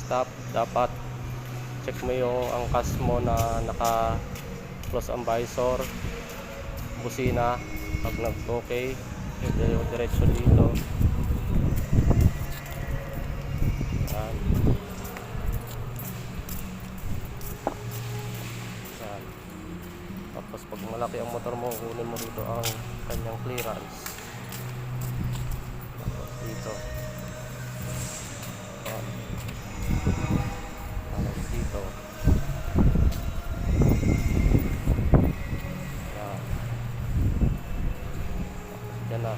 stop, dapat check mo yung angkas mo na naka close ang visor, busina. Pag nag-okay, diretso dito. Yan. Yan. Tapos pag malaki ang motor mo, kunin mo dito ang kanyang clearance. Tapos dito. Yan. Tapos dito. Yan. Yan na.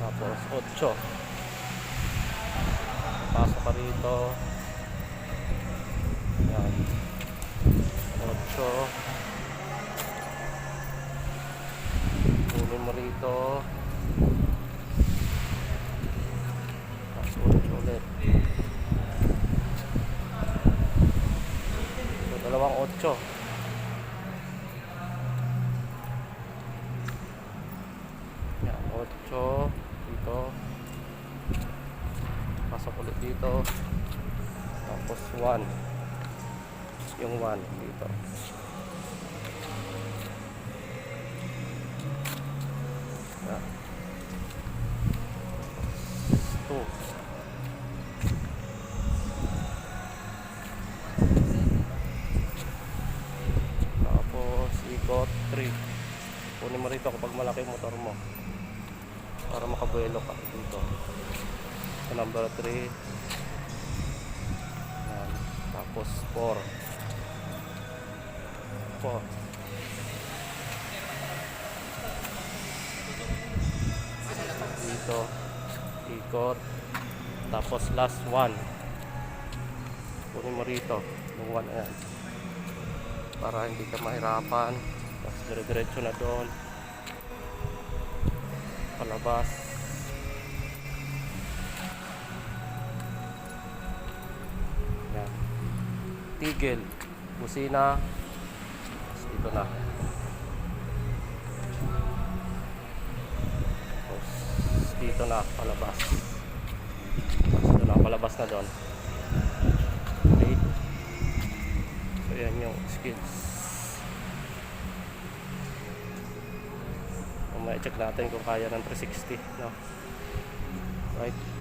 Tapos 8. Pasok ka rito. Yan. 8. Kunin mo rito. Tapos 8 ulit. So, dalawang 8. Yan, 8 dito. Pasok ulit dito. Tapos 1. Yung 1 dito. Yan. 2. Tapos ikot 3. Kunin mo rito kapag malaki yung motor mo para makabuelo ka dito sa number 3. Yan. Tapos 4 dito, ikot, tapos last 1 kunin mo rito yung 1 na yan para hindi ka mahirapan. Tapos dire-diretso na doon palabas. Yan. Tigil, busina. Tapos dito na. Tapos dito na palabas. Tapos dito na palabas na doon. Okay. So yan yung skills. May check natin kung kaya ng 360, no? Right.